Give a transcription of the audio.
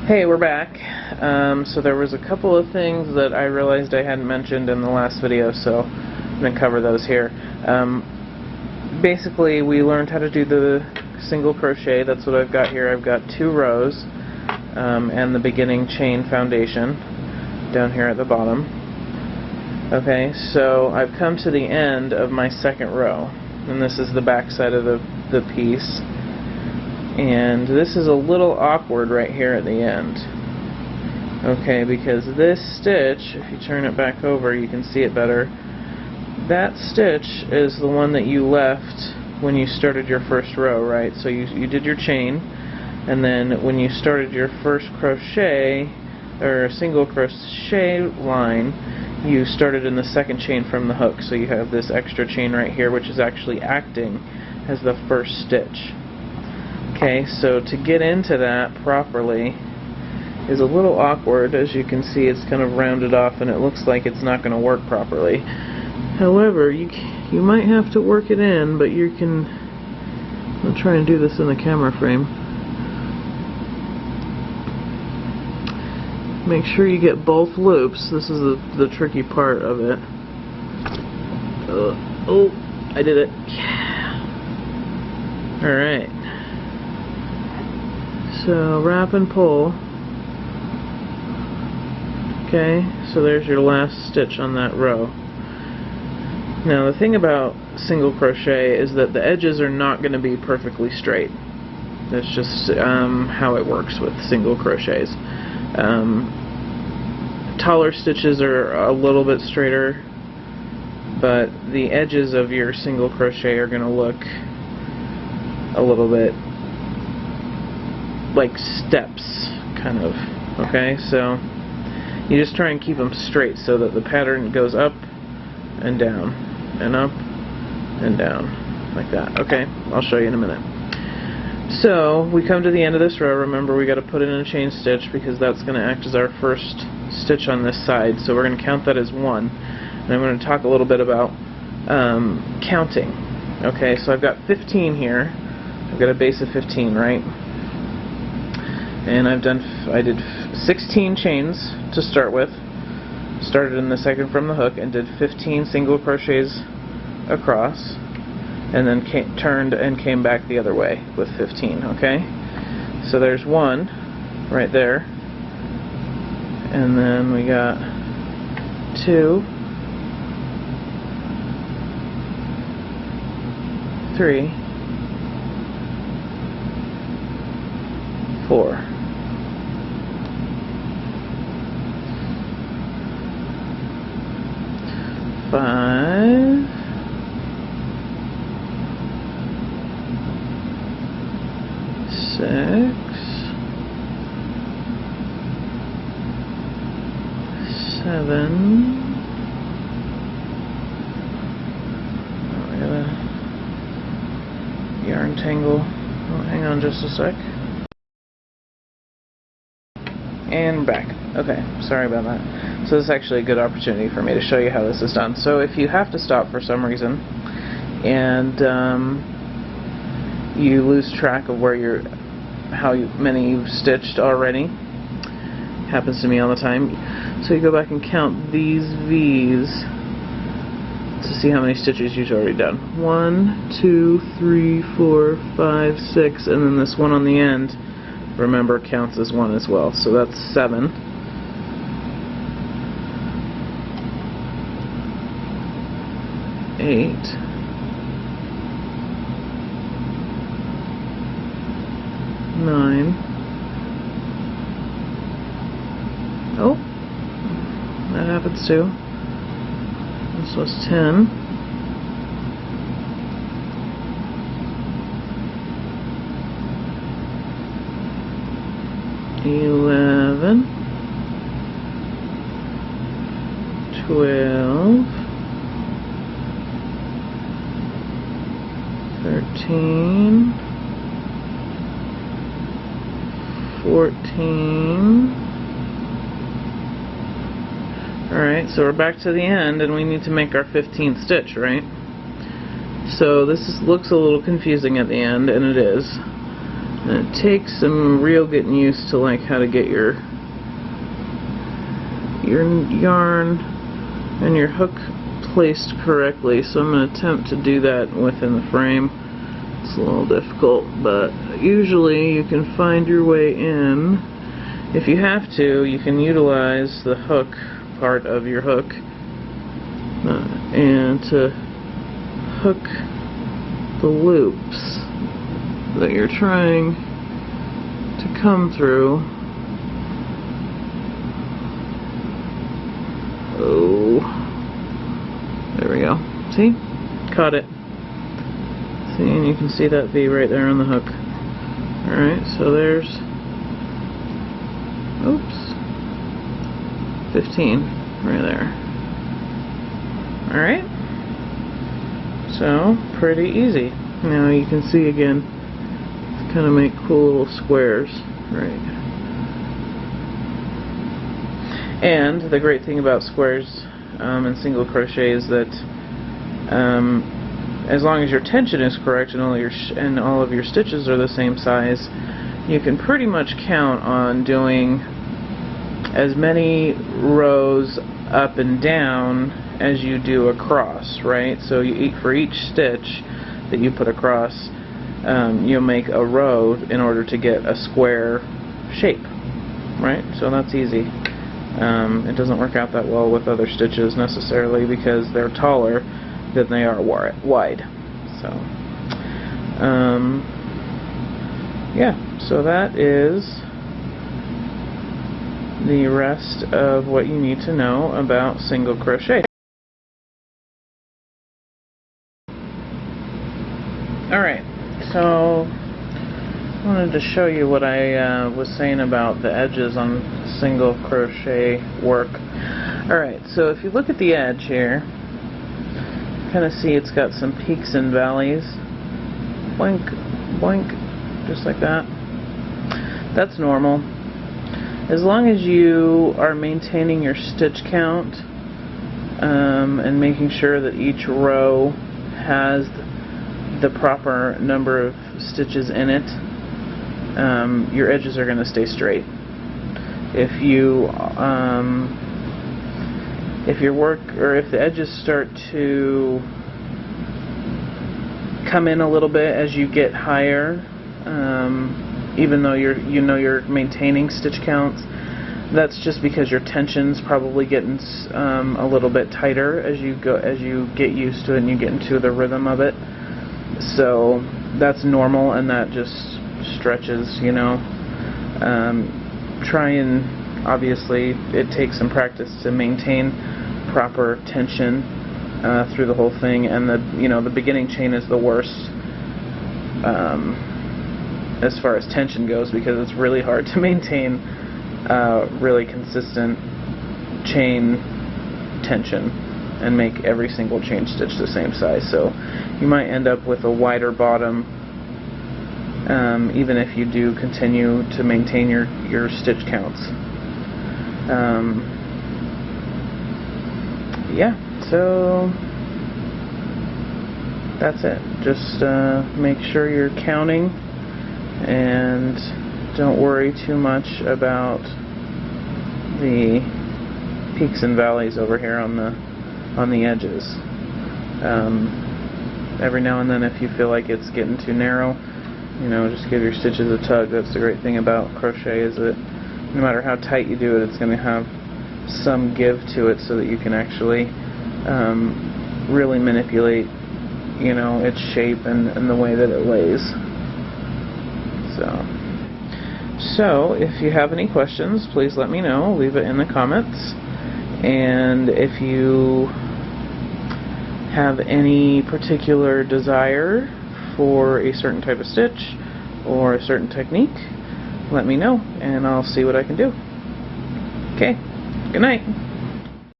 Hey, we're back. So there was a couple of things that I realized I hadn't mentioned in the last video, so I'm going to cover those here. Basically, we learned how to do the single crochet. That's what I've got here. I've got 2 rows and the beginning chain foundation down here at the bottom. Okay, so I've come to the end of my second row, and this is the back side of the piece. And this is a little awkward right here at the end. Okay, because this stitch, if you turn it back over, you can see it better. That stitch is the one that you left when you started your first row, right? So you did your chain, and then when you started your first crochet, or single crochet line, you started in the second chain from the hook. So you have this extra chain right here, which is actually acting as the first stitch. Okay, so to get into that properly is a little awkward. As you can see, it's kind of rounded off and it looks like it's not going to work properly. However, you might have to work it in, but you can... I'll try and do this in the camera frame. Make sure you get both loops. This is the tricky part of it. Oh, I did it. Yeah. Alright. So wrap and pull. Okay, so there's your last stitch on that row. Now the thing about single crochet is that the edges are not going to be perfectly straight. That's just how it works with single crochets. Taller stitches are a little bit straighter, but the edges of your single crochet are going to look a little bit like steps, kind of. Okay, so you just try and keep them straight so that the pattern goes up and down and up and down like that. Okay, I'll show you in a minute. So we come to the end of this row. Remember, we got to put in a chain stitch because that's going to act as our first stitch on this side. So we're going to count that as 1, and I'm going to talk a little bit about counting. Okay, so I've got 15 here. I've got a base of 15, right? And I did 16 chains to start with. Started in the second from the hook and did 15 single crochets across, and then turned and came back the other way with 15. Okay, so there's 1 right there, and then we got 2, 3, 4. 5, 6, 7. Oh, I got a yarn tangle. Oh, hang on just a sec. And back. Okay, sorry about that. So this is actually a good opportunity for me to show you how this is done. So if you have to stop for some reason and you lose track of where how many you've stitched already, happens to me all the time. So you go back and count these V's to see how many stitches you've already done. 1, 2, 3, 4, 5, 6, and then this one on the end, remember, counts as 1 as well. So that's 7. 8. 9. Oh, that happens too. This was 10. 11, 12, 13, 14. Alright, so we're back to the end and we need to make our 15th stitch, right? So this looks a little confusing at the end, and it is. And it takes some real getting used to, like, how to get your yarn and your hook placed correctly. So I'm going to attempt to do that within the frame. It's a little difficult, but usually you can find your way in. If you have to, you can utilize the hook part of your hook and to hook the loops that you're trying to come through. Oh, there we go. See? Caught it. See, and you can see that V right there on the hook. Alright, so there's, oops, 15 right there. Alright, so pretty easy. Now you can see again, kind of make cool little squares, right? And the great thing about squares in single crochet is that as long as your tension is correct and all of your stitches are the same size, you can pretty much count on doing as many rows up and down as you do across, right? So for each stitch that you put across, you'll make a row in order to get a square shape, right? So that's easy. It doesn't work out that well with other stitches necessarily because they're taller than they are wide. So yeah, so that is the rest of what you need to know about single crochet. Alright, so I wanted to show you what I was saying about the edges on single crochet work. Alright, so if you look at the edge here, kind of see it's got some peaks and valleys. Boink, boink, just like that. That's normal. As long as you are maintaining your stitch count and making sure that each row has the proper number of stitches in it, your edges are going to stay straight. If the edges start to come in a little bit as you get higher, even though you're maintaining stitch counts, that's just because your tension's probably getting a little bit tighter as you get used to it and you get into the rhythm of it. So that's normal, and that just stretches, you know. Try and, obviously, it takes some practice to maintain proper tension through the whole thing, and the beginning chain is the worst as far as tension goes, because it's really hard to maintain really consistent chain tension and make every single chain stitch the same size. So you might end up with a wider bottom even if you do continue to maintain your stitch counts. Yeah, so that's it. Just make sure you're counting and don't worry too much about the peaks and valleys over here on the edges. Every now and then, if you feel like it's getting too narrow, you know, just give your stitches a tug. That's the great thing about crochet, is that no matter how tight you do it, it's going to have some give to it, so that you can actually really manipulate, you know, its shape and the way that it lays. So if you have any questions, please let me know. Leave it in the comments. And if you have any particular desire for a certain type of stitch or a certain technique, let me know and I'll see what I can do. Okay, good night.